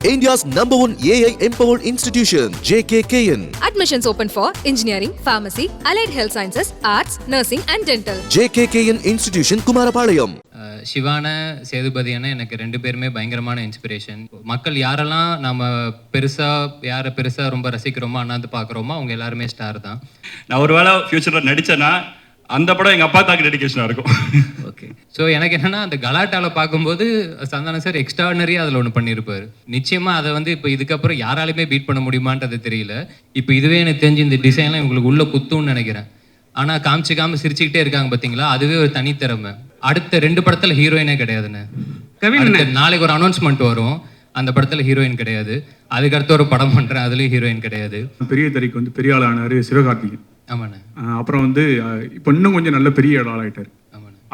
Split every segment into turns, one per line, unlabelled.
India's #1 AI empowered institution, JKKN.
Admissions open for engineering, pharmacy, allied health sciences, arts, nursing and dental.
JKKN Institution, Kumarapalayam.
சிவான சேதுபதியான எனக்கு ரெண்டு பேருமே பயங்கரமான inspiration. மக்கள் யாரெல்லாம் நம்ம யாரை பெருசாக ரொம்ப ரசிக்கிறோமோ அண்ணாந்து பார்க்குறோமோ அவங்க எல்லாருமே ஸ்டார் தான்.
நான் ஒரு வேளை ஃபியூச்சரில் நடித்தேன்னா அந்த படம் எங்கள் அப்பா தாக்கு டெடிகேஷனாக இருக்கும்.
ஓகே, ஸோ எனக்கு என்னென்னா அந்த கலாட்டாவில் பார்க்கும்போது சந்தானம் சார் எக்ஸ்ட்ராடனரியாக அதில் ஒன்று பண்ணியிருப்பார். நிச்சயமாக அதை வந்து இப்போ இதுக்கப்புறம் யாராலுமே பீட் பண்ண முடியுமான்றது தெரியல. இப்போ இதுவே எனக்கு தெரிஞ்சு இந்த டிசைன்லாம் இவங்களுக்கு உள்ள குத்துன்னு நினைக்கிறேன். ஆனால் காமிச்சிக்காமல் சிரிச்சுக்கிட்டே இருக்காங்க பார்த்தீங்களா, அதுவே ஒரு தனித்திறமை. அடுத்த 2 படத்தில் ஹீரோயினே கிடையாதுன்னு. நாளைக்கு ஒரு அனௌன்ஸ்மெண்ட் வரும், அந்த படத்தில் ஹீரோயின் கிடையாது. அதுக்கடுத்து ஒரு படம் பண்ணுறேன், அதுலேயும் ஹீரோயின் கிடையாது.
பெரிய தறிக்கு வந்து பெரிய ஆள் ஆனார் சிவகார்த்திகேயன்.
ஆமாண்ணே.
அப்புறம் வந்து இப்போ இன்னும் கொஞ்சம் நல்ல பெரிய ஆள் ஆகிட்டார்.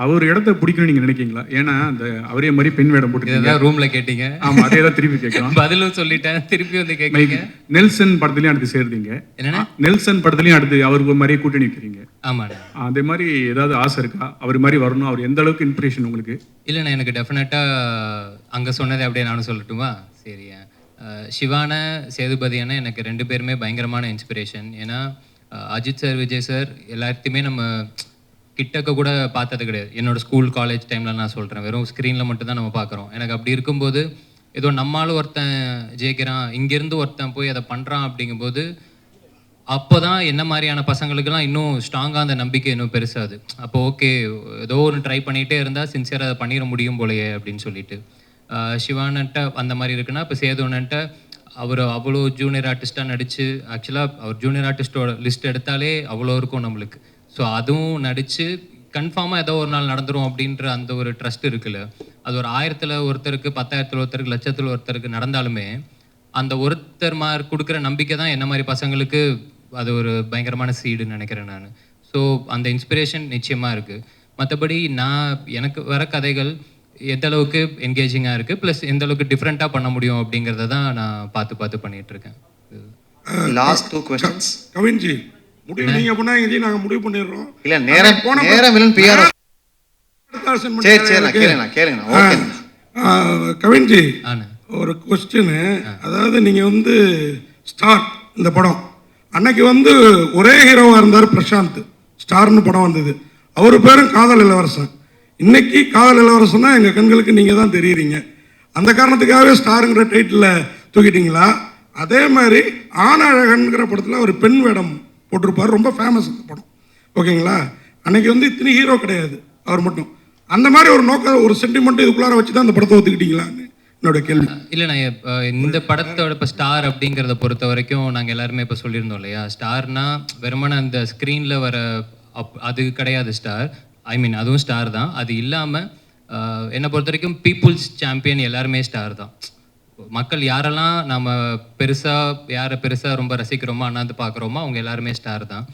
அவர் இடத்த பிடிக்கணும்னு நீங்க நினைக்கிறீங்களா? ஏன்னா அந்த அவரே மாதிரி பெண் வேடம் போட்டு
ரூம்ல கேட்டீங்க.
ஆமா, அதே தான் திருப்பி கேட்கலாம்.
பதிலும் சொல்லிட்டேன், திருப்பி வந்து கேட்குறீங்க.
நெல்சன் படத்துலயும் அடுத்து சேர்ந்தீங்க.
என்னன்னா
நெல்சன் படத்துலயும் அடுத்து அவருக்கு மாதிரியே கூட்டணி வைக்கிறீங்க.
ஆமா,
அதே மாதிரி ஏதாவது ஆசை இருக்கா அவர் மாதிரி வரணும்? அவர் எந்த அளவுக்கு இன்ஸ்பிரேஷன் உங்களுக்கு?
இல்லைண்ணா, எனக்கு டெஃபினட்டா அங்க சொன்னதை அப்படியே நானும் சொல்லட்டுமா? சரியா, சிவான சேதுபதியான எனக்கு ரெண்டு பேருமே பயங்கரமான இன்ஸ்பிரேஷன். ஏன்னா அஜித் சார், விஜய் சார் எல்லாத்தையுமே நம்ம கிட்டக்க கூட பார்த்தது கிடையாது. என்னோட ஸ்கூல் காலேஜ் டைமில் நான் சொல்கிறேன், வெறும் ஸ்க்ரீனில் மட்டும்தான் நம்ம பார்க்குறோம். எனக்கு அப்படி இருக்கும்போது ஏதோ நம்மளாலும் ஒருத்தன் ஜெயிக்கிறான், இங்கேருந்து ஒருத்தன் போய் அதை பண்ணுறான் அப்படிங்கும்போது அப்போ தான் என்ன மாதிரியான பசங்களுக்கெல்லாம் இன்னும் ஸ்ட்ராங்காக அந்த நம்பிக்கை இன்னும் பெருசாது. அப்போ ஓகே, ஏதோ ஒன்று ட்ரை பண்ணிகிட்டே இருந்தால் சின்சியராக அதை பண்ணிட முடியும் போலையே அப்படின்னு சொல்லிட்டு. சிவானன்ட்ட அந்த மாதிரி இருக்குன்னா, இப்போ சேதுவன்ட்ட அவர் அவ்வளோ ஜூனியர் ஆர்டிஸ்ட்டாக நடித்து, ஆக்சுவலாக அவர் ஜூனியர் ஆர்டிஸ்டோட லிஸ்ட் எடுத்தாலே அவ்வளோ இருக்கும் நம்மளுக்கு. ஸோ அதுவும் நடித்து கன்ஃபார்மாக ஏதோ ஒரு நாள் நடந்துரும் அப்படின்ற அந்த ஒரு ட்ரஸ்ட் இருக்குல்ல, அது ஒரு 1000ல் ஒருத்தருக்கு, 10,000ல் ஒருத்தருக்கு, லட்சத்தில் ஒருத்தருக்கு நடந்தாலுமே அந்த ஒருத்தர் மாதிரி கொடுக்குற நம்பிக்கை தான் என்ன மாதிரி பசங்களுக்கு அது ஒரு பயங்கரமான சீடுன்னு நினைக்கிறேன் நான். ஸோ அந்த இன்ஸ்பிரேஷன் நிச்சயமாக இருக்குது. மற்றபடி எனக்கு வர கதைகள் எந்த அளவுக்கு என்கேஜிங்காக இருக்குது, ப்ளஸ் எந்த அளவுக்கு டிஃப்ரெண்ட்டாக பண்ண முடியும் அப்படிங்கிறத தான் நான் பார்த்து பண்ணிகிட்ருக்கேன்.
Last 2 questions.
கவின்ஜி, முடிவு நீங்க பண்ணாங்க, நாங்க முடிவு பண்ணிடுறோம்.
இல்ல நேரம் வில்லன் பிஆர். சரி கேளுங்க. ஓகே
கவின்ஜி, ஒரு क्वेश्चन. அதாவது நீங்க வந்து ஸ்டார் இந்த படம் அன்னைக்கு வந்து ஒரே ஹீரோவா இருந்தார் பிரசாந்த். ஸ்டார்னு படம் வந்தது, அவர் பேரும் காதல் இளவரசன். இன்னைக்கு காதல் இளவரசன்னா எங்க கண்களுக்கு நீங்க தான் தெரியுறீங்க. அந்த காரணத்துக்காகவே ஸ்டாருங்கிற டைட்டில் தூக்கிட்டீங்களா? அதே மாதிரி ஆனழகன்கிற படத்தில் ஒரு பெண் வேடம் போட்டிருப்பார், ரொம்ப ஃபேமஸ் அந்த படம். ஓகேங்களா? அன்னைக்கு வந்து இத்தனை ஹீரோ கிடையாது, அவர் மட்டும். அந்த மாதிரி ஒரு நோக்கம், ஒரு சென்டிமெண்ட் இதுக்குள்ளார வச்சு தான் அந்த படத்தை ஒத்துக்கிட்டீங்களான்னு என்னோட கேள்வி.
இல்லைண்ணா, இந்த படத்தோட இப்போ ஸ்டார் அப்படிங்கிறத பொறுத்த வரைக்கும் நாங்கள் எல்லாருமே இப்போ சொல்லியிருந்தோம் இல்லையா, ஸ்டார்னா வெறுமன அந்த ஸ்க்ரீனில் வர அது கிடையாது ஸ்டார். ஐ மீன் அதுவும் ஸ்டார் தான். அது இல்லாமல் என்னை பொறுத்த வரைக்கும் பீப்புள்ஸ் சாம்பியன் எல்லாருமே ஸ்டார் தான். மக்கள் யாரெல்லாம் நம்ம யாரை பெருசாக ரொம்ப ரசிக்கிறோமோ அண்ணாந்து பார்க்குறோமோ அவங்க எல்லாருமே ஸ்டார் தான்.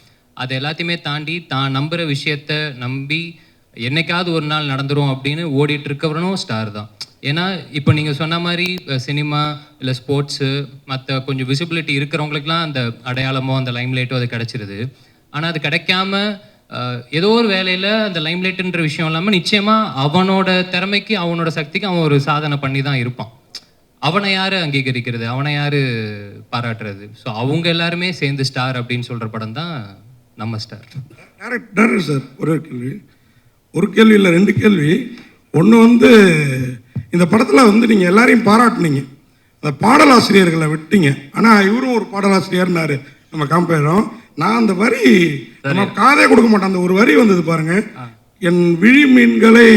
அது எல்லாத்தையுமே தாண்டி தான் நம்புகிற விஷயத்த நம்பி என்னைக்காவது ஒரு நாள் நடந்துரும் அப்படின்னு ஓடிட்டு இருக்கவனும் ஸ்டார் தான். ஏன்னா இப்போ நீங்கள் சொன்ன மாதிரி சினிமா இல்லை ஸ்போர்ட்ஸு மற்ற கொஞ்சம் விசிபிலிட்டி இருக்கிறவங்களுக்குலாம் அந்த அடையாளமோ அந்த லைம்லைட்டோ அது கிடச்சிருது. ஆனால் அது கிடைக்காம ஏதோ ஒரு வேலையில் அந்த லைம்லைட்டுன்ற விஷயம் இல்லாமல் நிச்சயமாக அவனோட திறமைக்கு அவனோட சக்திக்கு அவன் ஒரு சாதனை பண்ணி தான் இருப்பான். அவனை யார் அங்கீகரிக்கிறது, அவனை யார் பாராட்டுறது? ஸோ அவங்க எல்லாருமே சேர்ந்து ஸ்டார் அப்படின்னு சொல்கிற படம் தான் நம்ம ஸ்டார்.
டேரக்டர் சார், ஒரு கேள்வி இல்லை 2 கேள்வி. ஒன்று வந்து இந்த படத்தில் வந்து நீங்கள் எல்லாரையும் பாராட்டினீங்க, அந்த பாடலாசிரியர்களை விட்டீங்க. ஆனால் இவரும் ஒரு பாடலாசிரியர்னாரு நம்ம காம்பேரும். நான் அந்த வரி நம்ம காதே கொடுக்க மாட்டேன், அந்த ஒரு வரி வந்தது பாருங்க, என் விழி மீன்களை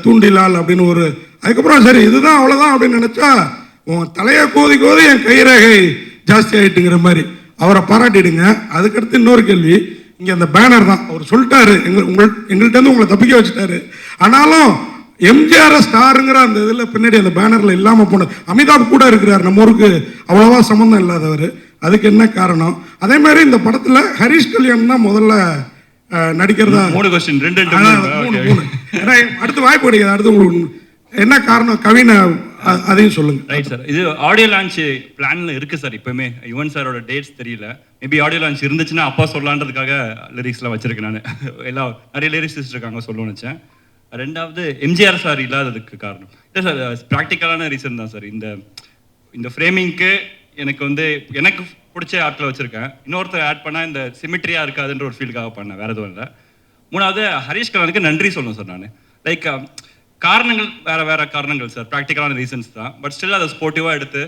தூண்டிலால் அப்படின்னு ஒரு, அதுக்கப்புறம் சரி இதுதான் அவ்வளோதான் அப்படின்னு நினச்சா உன் தலையை கோதி என் கைரேகை ஜாஸ்தி ஆகிட்டுங்கிற மாதிரி அவரை பாராட்டிடுங்க. அதுக்கடுத்து இன்னொரு கேள்வி, இங்கே அந்த பேனர் தான் அவர் சொல்லிட்டாரு, எங்கள்கிட்ட உங்களை தப்பிக்க வச்சுட்டாரு. ஆனாலும் எம்ஜிஆர் ஸ்டாருங்கிற அந்த இதில் பின்னாடி அந்த பேனரில் இல்லாமல் போனது. அமிதாப் கூட இருக்கிறார், நம்ம ஊருக்கு அவ்வளோவா சம்மந்தம் இல்லாதவர். அதுக்கு என்ன காரணம்? அதே மாதிரி இந்த படத்தில் ஹரிஷ் கல்யாண் தான் முதல்ல நடிக்கிறதா.
3 question
3 அடுத்து வாய்ப்பு கிடைக்காது. அடுத்து உங்களுக்கு என்ன காரணம் கவினை அதையும் சொல்லுங்க.
ரைட் சார், இது ஆடியோ லான்ச் பிளான்ல இருக்கு சார். இப்பவுமே யுவன் சாரோட டேட்ஸ் தெரியல, மேபி ஆடியோ லான்ச் இருந்துச்சுன்னா அப்பா சொல்லலான்றதுக்காக லிரிக்ஸ்லாம் வச்சிருக்கேன் நான். எல்லாம் நிறைய லிரிக்ஸ் இருக்காங்க சொல்லணும்னு நினச்சேன். 2வது எம்ஜிஆர் சார் இல்லாததுக்கு காரணம் இல்லை சார், ப்ராக்டிக்கலான ரீசன் தான் சார். இந்த இந்த ஃப்ரேமிங்க்கு எனக்கு வந்து எனக்கு பிடிச்ச ஆட்களை வச்சுருக்கேன். இன்னொருத்தர் ஆட் பண்ணால் இந்த சிமிட்ரியாக இருக்காதுன்ற ஒரு ஃபீலுக்காக பண்ணேன், வேறு எதுவும் இல்லை. மூணாவது ஹரிஷ் கல்யாணுக்கு நன்றி சொல்லணும் சார். நான் லைக் காரணங்கள் வேறு காரணங்கள் சார், ப்ராக்டிக்கலான ரீசன்ஸ் தான். பட் ஸ்டில் அதை ஸ்போர்ட்டிவாக எடுத்து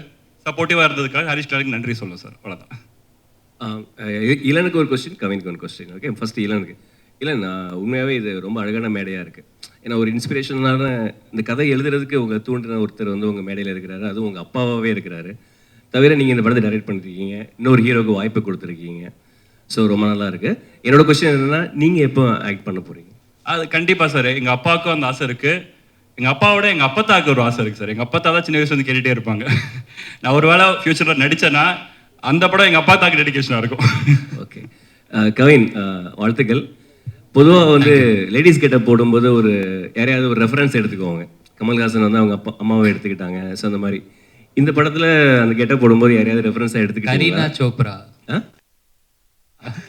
சப்போர்ட்டிவாக இருந்ததுக்காக ஹரிஷ் கல்யாணுக்கு நன்றி சொல்லணும் சார், அவ்வளோதான்.
இளனுக்கு ஒரு கொஸ்டின், கவினுக்கு ஒரு கொஸ்டின். Okay, first இளனுக்கு. இல்லை, உண்மையாகவே இது ரொம்ப அழகான மேடையாக இருக்குது. ஏன்னா ஒரு இன்ஸ்பிரேஷனான இந்த கதை எழுதுறதுக்கு உங்கள் தூண்டின ஒருத்தர் வந்து உங்கள் மேடையில் இருக்கிறாரு, அதுவும் உங்கள் அப்பாவாகவே இருக்கிறாரு. தவிர நீங்கள் இந்த படத்தை டைரக்ட் பண்ணிருக்கீங்க, இன்னொரு ஹீரோக்கு வாய்ப்பு கொடுத்துருக்கீங்க. ஸோ ரொம்ப நல்லா இருக்குது. என்னோட கொஸ்டின் என்னென்னா, நீங்கள் எப்போ ஆக்ட் பண்ண போகிறீங்க?
அது கண்டிப்பாக சார், எங்கள் அப்பாவுக்கும் அந்த ஆசை இருக்குது. எங்கள் அப்பாவோட எங்கள் அப்பத்தாவுக்கு ஒரு ஆசை இருக்குது சார். எங்கள் அப்பத்தா தான் சின்ன வயசுல வந்து கேட்டுகிட்டே இருப்பாங்க. நான் ஒரு வேளை ஃப்யூச்சரில் நடித்தேன்னா அந்த படம் எங்கள் அப்பாத்தாக்கு டெடிகேஷனாக இருக்கும்.
ஓகே, கவின், வாழ்த்துக்கள். பொதுவாக வந்து லேடிஸ் கெட்டப் போடும்போது ஒரு யாரையாவது ஒரு ரெஃபரன்ஸ் எடுத்துக்குவாங்க. கமல்ஹாசன் வந்து அவங்க அம்மாவை எடுத்துக்கிட்டாங்க. ஸோ அந்த மாதிரி இந்த படத்தில் அந்த கெட்டப் போடும்போது யாரையாவது ரெஃபரன்ஸாக எடுத்துக்கிட்டாங்க?
கரீனா சோப்ரா.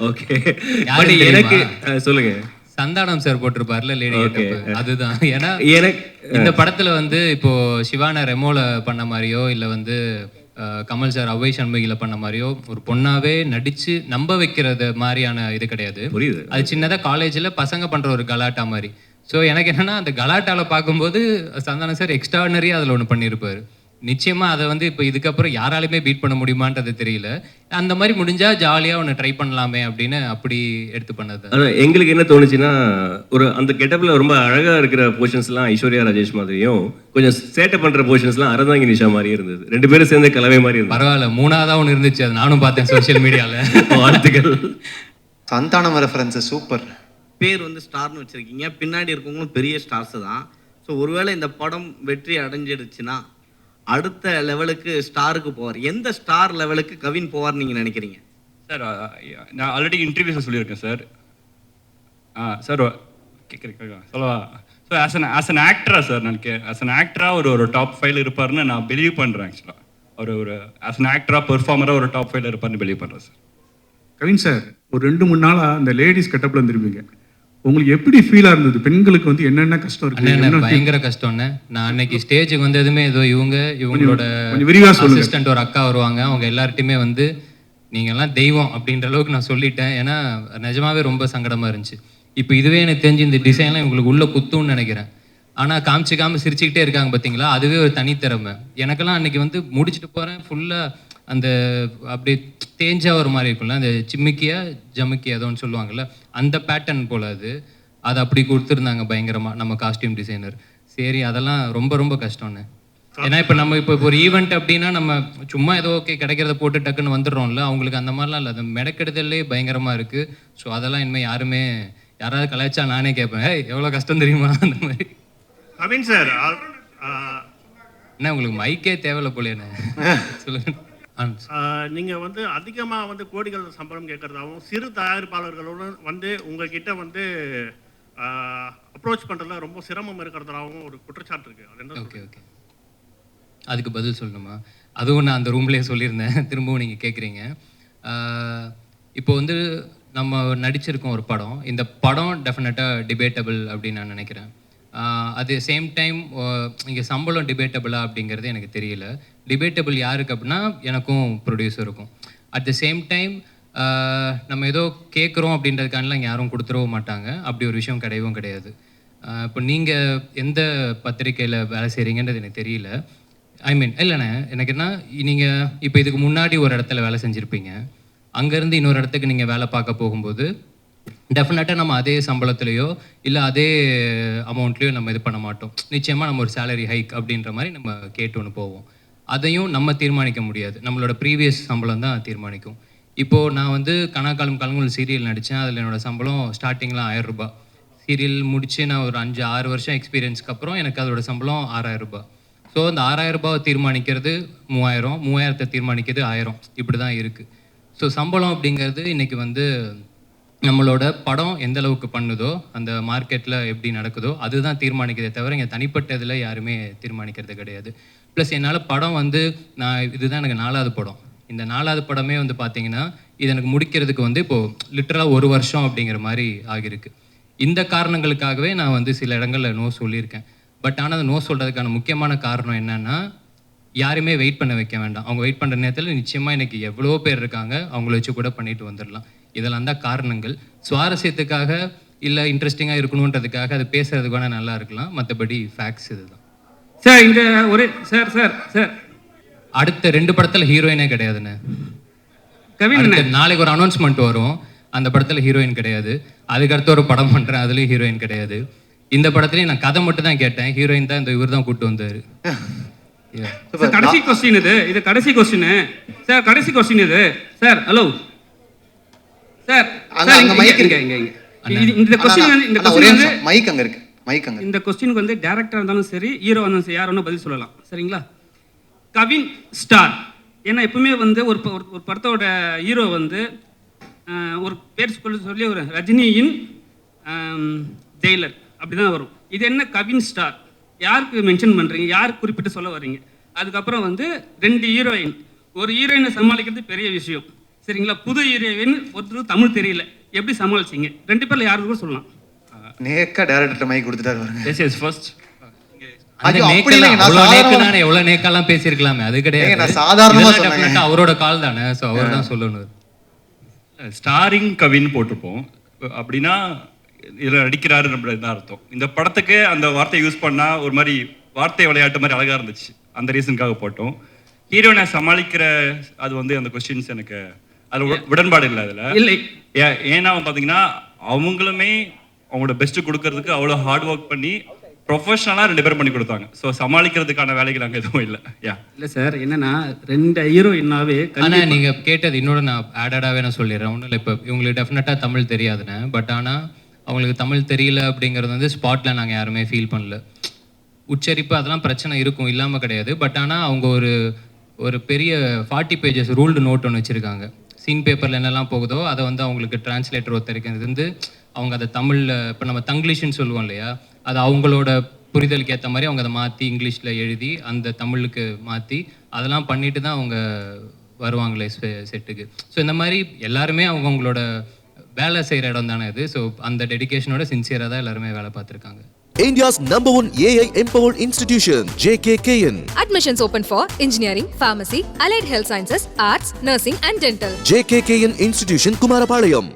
ஓகே, பட் எனக்கு சொல்லுங்க.
சந்தானம் சார் போட்டிருப்பார்ல லேடி கெட்டப், அதுதான். ஏன்னா இந்த படத்துல வந்து இப்போ சிவானா ரெமோல பண்ண மாதிரியோ இல்லை வந்து கமல் சார் அவ்வை சண்முகில பண்ண மாதிரியோ ஒரு பொண்ணாவே நடிச்சு நம்ப வைக்கிறது மாதிரியான இது கிடையாது.
புரியுது.
அது சின்னதாக காலேஜில் பசங்க பண்ற ஒரு கலாட்டா மாதிரி. ஸோ எனக்கு என்னன்னா அந்த கலாட்டால பார்க்கும்போது சந்தானம் சார் எக்ஸ்ட்ராடனரியாக அதில் ஒன்று பண்ணியிருப்பாரு. நிச்சயமா அதை வந்து இப்போ இதுக்கப்புறம் யாராலுமே பீட் பண்ண முடியுமான்றது தெரியல. அந்த மாதிரி முடிஞ்சா ஜாலியாக ஒன்று ட்ரை பண்ணலாமே அப்படின்னு அப்படி எடுத்து பண்ணது.
ஆனால் எங்களுக்கு என்ன தோணுச்சுன்னா, ஒரு அந்த கெட்டப்பில் ரொம்ப அழகாக இருக்கிற போர்ஷன்ஸ்லாம் ஐஸ்வர்யா ராஜேஷ் மாதிரியும், கொஞ்சம் சேட்டை பண்ணுற போர்ஷன்ஸ்லாம் அரதாங்கி நிஷா மாதிரியும் இருந்தது. ரெண்டு பேரும் சேர்ந்த கலவை மாதிரி இருந்தது.
பரவாயில்ல, மூணாவதாக ஒன்று இருந்துச்சு, அது நானும் பார்த்தேன் சோஷியல் மீடியாவில்.
வாழ்த்துக்கள்.
Santhanam reference super.
பேர் வந்து ஸ்டார்னு வச்சுருக்கீங்க, பின்னாடி இருக்கவங்களும் பெரிய ஸ்டார்ஸ் தான். ஸோ ஒருவேளை இந்த படம் வெற்றி அடைஞ்சிடுச்சுன்னா அடுத்த லெவலுக்கு ஸ்டாருக்கு போவார். எந்த ஸ்டார் லெவலுக்கு கவின் போவார் நீங்கள் நினைக்கிறீங்க?
சார் நான் ஆல்ரெடி இன்டர்வியூஸில் சொல்லியிருக்கேன் சார். சார் கேட்குறீங்க சொல்லவா? ஸோ ஆஸ் அன் ஆக்டரா சார், நான் ஆஸ் அன் ஆக்டராக ஒரு டாப் 5 இருப்பார்னு நான் பிலீவ் பண்ணுறேன். ஆக்சுவலாக ஒரு ஆஸ் அன் ஆக்டராக பெர்ஃபார்மராக ஒரு டாப் 5 இருப்பார்னு பிலீவ் பண்ணுறேன் சார்.
கவின் சார், ஒரு 2-3 நாளாக அந்த லேடிஸ் கெட்டப்பில் இருந்திருப்பீங்க. உங்களுக்கு எப்படி ஃபீலாக இருந்தது? பெண்களுக்கு வந்து என்னென்ன கஷ்டம் இருக்கு?
பயங்கர கஷ்டம்னு. நான் அன்னைக்கு ஸ்டேஜுக்கு வந்ததுமே ஏதோ இவங்களோட அசிஸ்டன்ட் ஒரு அக்கா வருவாங்க, அவங்க எல்லார்ட்டையுமே வந்து நீங்கள்லாம் தெய்வம் அப்படின்ற அளவுக்கு நான் சொல்லிட்டேன். ஏன்னா நிஜமாவே ரொம்ப சங்கடமாக இருந்துச்சு. இப்போ இதுவே எனக்கு தெரிஞ்சு இந்த டிசைன்லாம் இவங்களுக்கு உள்ள குத்துன்னு நினைக்கிறேன். ஆனால் காமிச்சிக்காமல் சிரிச்சுக்கிட்டே இருக்காங்க பார்த்தீங்களா, அதுவே ஒரு தனித்திறமை. எனக்கெல்லாம் அன்னைக்கு வந்து முடிச்சுட்டு போகிறேன், ஃபுல்லாக அந்த அப்படியே தேஞ்சா ஒரு மாதிரி இருக்கும்ல, அந்த சிம்மிக்கியா ஜமுக்கியா ஏதோன்னு சொல்லுவாங்கள்ல, அந்த பேட்டர்ன் போல் அது அப்படி கொடுத்துருந்தாங்க பயங்கரமாக நம்ம காஸ்டியூம் டிசைனர். சரி, அதெல்லாம் ரொம்ப ரொம்ப கஷ்டம்னு. ஏன்னா இப்போ ஒரு ஈவெண்ட் அப்படின்னா நம்ம சும்மா ஏதோ ஓகே கிடைக்கிறத போட்டு டக்குன்னு வந்துடுறோம்ல, அவங்களுக்கு அந்த மாதிரிலாம் இல்லை. அது மெனக்கெடுதல்லே பயங்கரமாக இருக்குது. ஸோ அதெல்லாம் இனிமேல் யாராவது கலாய்ச்சா நானே கேட்பேன், எவ்வளோ கஷ்டம் தெரியுமா அந்த மாதிரி.
கவின் சார்,
என்ன உங்களுக்கு மைக்கே தேவையில்ல போலேன்னு சொல்லுங்க.
நீங்கள் வந்து அதிகமாக வந்து கோடிகள் சம்பளம் கேட்குறதாகவும் சிறு தயாரிப்பாளர்களுடன் வந்து உங்ககிட்ட வந்து அப்ரோச் பண்ணுறதுல ரொம்ப சிரமம் இருக்கிறதாகவும் ஒரு குற்றச்சாட்டு இருக்குது. அது என்ன?
ஓகே, அதுக்கு பதில் சொல்லணுமா? அதுவும் நான் அந்த ரூம்லேயே சொல்லியிருந்தேன், திரும்பவும் நீங்கள் கேட்குறீங்க. இப்போ வந்து நம்ம நடிச்சிருக்கோம் ஒரு படம். இந்த படம் டெஃபினட்டாக டிபேட்டபிள் அப்படின்னு நான் நினைக்கிறேன். அது சேம் டைம் இங்கே சம்பளம் டிபேட்டபிளா அப்படிங்கிறது எனக்கு தெரியல. டிபேட்டபிள் யாருக்கு அப்படின்னா எனக்கும் ப்ரொடியூசருக்கும். அட் த சேம் டைம் நம்ம ஏதோ கேட்குறோம் அப்படின்றதுக்கானலாம் யாரும் கொடுத்துடவும் மாட்டாங்க. அப்படி ஒரு விஷயம் கிடையவும் கிடையாது. இப்போ நீங்கள் எந்த பத்திரிக்கையில் வேலை செய்கிறீங்கன்றது எனக்கு தெரியல. இல்லைண்ணே, எனக்கு என்ன, நீங்கள் இப்போ இதுக்கு முன்னாடி ஒரு இடத்துல வேலை செஞ்சுருப்பீங்க, அங்கேருந்து இன்னொரு இடத்துக்கு நீங்கள் வேலை பார்க்க போகும்போது டெஃபினட்டாக நம்ம அதே சம்பளத்துலேயோ இல்லை அதே அமௌண்ட்லேயோ நம்ம இது பண்ண மாட்டோம். நிச்சயமாக நம்ம ஒரு சேலரி ஹைக் அப்படின்ற மாதிரி நம்ம கேட்டு ஒன்று போவோம். அதையும் நம்ம தீர்மானிக்க முடியாது, நம்மளோட ப்ரீவியஸ் சம்பளம் தான் தீர்மானிக்கும். இப்போது நான் வந்து கனாக்காலம் கலங்குள் சீரியல் நடித்தேன். அதில் என்னோடய சம்பளம் ஸ்டார்டிங்கில் 1000 ரூபாய். சீரியல் முடித்து நான் ஒரு 5-6 வருஷம் எக்ஸ்பீரியன்ஸ்க்கு அப்புறம் எனக்கு அதோட சம்பளம் 6000 ரூபாய். ஸோ அந்த 6000 ரூபாவை தீர்மானிக்கிறது 3000, 3000 தீர்மானிக்கிறது 1000, இப்படி தான் இருக்குது. ஸோ சம்பளம் அப்படிங்கிறது இன்றைக்கி வந்து நம்மளோட படம் எந்த அளவுக்கு பண்ணுதோ, அந்த மார்க்கெட்டில் எப்படி நடக்குதோ அதுதான் தீர்மானிக்கிறதே தவிர இங்கே தனிப்பட்ட இதில் யாருமே தீர்மானிக்கிறது கிடையாது. ப்ளஸ் என்னால் படம் வந்து இதுதான் எனக்கு 4வது படம். இந்த 4வது படமே வந்து பார்த்திங்கன்னா இது எனக்கு முடிக்கிறதுக்கு வந்து இப்போது லிட்டரலாக 1 வருஷம் அப்படிங்கிற மாதிரி ஆகியிருக்கு. இந்த காரணங்களுக்காகவே நான் வந்து சில இடங்களில் நோ சொல்லியிருக்கேன். பட் ஆனால் அந்த நோ சொல்கிறதுக்கான முக்கியமான காரணம் என்னென்னா, யாருமே வெயிட் பண்ண வைக்க வேண்டாம். அவங்க வெயிட் பண்ணுற நேரத்தில் நிச்சயமாக இன்னைக்கு எவ்வளோ பேர் இருக்காங்க, அவங்கள வச்சு கூட பண்ணிட்டு வந்துடலாம். இதெல்லாம் தான் காரணங்கள். சுவாரஸ்யத்துக்காக இல்லை இன்ட்ரெஸ்டிங்காக இருக்கணுன்றதுக்காக அது பேசுறது கூட நல்லா இருக்கலாம். மற்றபடி ஃபேக்ட்ஸ் இதுதான்
சார். இந்த ஒரு சார் சார் சார்
அடுத்த 2 படத்தில் ஹீரோயினே கிடையாதுண்ணே.
கவின்
நாளைக்கு ஒரு அனௌன்ஸ்மெண்ட் வரும், அந்த படத்தில் ஹீரோயின் கிடையாது. அதுக்கடுத்து ஒரு படம் பண்ணுறேன், அதுலேயும் ஹீரோயின் கிடையாது. இந்த படத்துலேயும் நான் கதை மட்டும் தான் கேட்டேன், ஹீரோயின் தான் இந்த இவர் தான் கூப்பிட்டு வந்தார்.
கடைசி கொஸ்டின் இது கடைசி கொஸ்டின் சார். கடைசி கொஸ்டின் இது சார். ஹலோ சார், இந்த கொஸ்டின்
மைக் அங்க இருக்கு, மைக் அங்க.
இந்த கொஸ்டினுக்கு வந்து டைரக்டரா இருந்தாலும் சரி, ஹீரோ இருந்தாலும் சரி, யார் வேணா பதில் சொல்லலாம். சரிங்களா? கவின் ஸ்டார். ஏன்னா எப்பவுமே வந்து ஒரு படத்தோட ஹீரோ வந்து ஒரு பேர் சொல்லி ஒரு ரஜினியின் ஜெயிலர் அப்படிதான் வரும். இது என்ன கவின் ஸ்டார்? யாருக்கு மென்ஷன் பண்ணுறீங்க? யார் குறிப்பிட்டு சொல்ல வர்றீங்க? அதுக்கப்புறம் வந்து 2 ஹீரோயின். ஒரு ஹீரோயினை சமாளிக்கிறது பெரிய விஷயம். சரிங்களா? புது ஹீரோயின், ஒருத்தர் தமிழ் தெரியல, எப்படி சமாளிச்சிங்க? 2 பேர்ல யாருக்கு கூட சொல்லலாம்.
நேக்கா டைரக்டர் மைக் கொடுத்துட்டாரு பாருங்க.
எஸ் எஸ் ஃபர்ஸ்ட்
எவ்வளவு நேக்கெல்லாம் பேசியிருக்கலாமே, அது கிடையாது.
நான் சாதாரணமா சொன்னேன்.
அவரோட கால் தானே, ஸோ அவர் தான் சொல்லணும்.
ஸ்டாரிங் கவின் போட்டிருப்போம் அப்படின்னா இதில் நடிக்கிறாரு தான் அர்த்தம். இந்த படத்துக்கு அந்த வார்த்தையை யூஸ் பண்ணால் ஒரு மாதிரி வார்த்தை விளையாட்டு மாதிரி அழகாக இருந்துச்சு, அந்த ரீசனுக்காக போட்டோம். ஹீரோனை சமாளிக்கிற அது வந்து அந்த கொஸ்டின்ஸ் எனக்கு அதில் உடன்பாடு இல்லை. அதில்
இல்லை.
ஏன்னா பார்த்தீங்கன்னா அவங்களுமே அவங்களோட பெஸ்ட்டு கொடுக்கறதுக்கு அவ்வளோ ஹார்ட் ஒர்க் பண்ணி ப்ரொஃபஷனலாக 2 பேரும் பண்ணி கொடுத்தாங்க. ஸோ சமாளிக்கிறதுக்கான வேலைகள் அங்கே எதுவும் இல்லை.
இல்லை சார், என்னன்னா 2 ஹீரோயின்னாவே.
ஆனால் நீங்கள் கேட்டது இன்னொரு நான் ஆடடாகவே நான் சொல்லிடுறேன். ஒன்றும் இல்லை, இப்போ இவங்களுக்கு டெஃபினட்டாக தமிழ் தெரியாதுண்ணே. பட் ஆனால் அவங்களுக்கு தமிழ் தெரியல அப்படிங்கிறது வந்து ஸ்பாட்டில் நாங்கள் யாருமே ஃபீல் பண்ணல. உச்சரிப்பு அதெல்லாம் பிரச்சனை இருக்கும், இல்லாமல் கிடையாது. பட் ஆனால் அவங்க ஒரு பெரிய 40 pages ரூல்டு நோட் ஒன்று வச்சுருக்காங்க. சீன் பேப்பரில் என்னெல்லாம் போகுதோ அதை வந்து அவங்களுக்கு டிரான்ஸ்லேட்டர் ஒருத்தருக்கு இருந்து அவங்க அதை தமிழில், இப்போ நம்ம தங்கிலீஷ்னு சொல்லுவோம் இல்லையா, அது அவங்களோட புரிதலுக்கு ஏற்ற மாதிரி அவங்க அதை மாற்றி இங்கிலீஷில் எழுதி அந்த தமிழுக்கு மாற்றி அதெல்லாம் பண்ணிட்டு தான் அவங்க வருவாங்களே செட்டுக்கு. ஸோ இந்த மாதிரி எல்லாருமே அவங்களோட வேலை செய்கிற இடம் தானே இது. ஸோ அந்த டெடிகேஷனோட சின்சியராக தான் எல்லாருமே வேலை பார்த்துருக்காங்க.
India's #1 AI empowered institution, JKKN.
Admissions open for engineering, pharmacy, allied health sciences, arts, nursing and dental.
JKKN Institution, Kumarapalayam.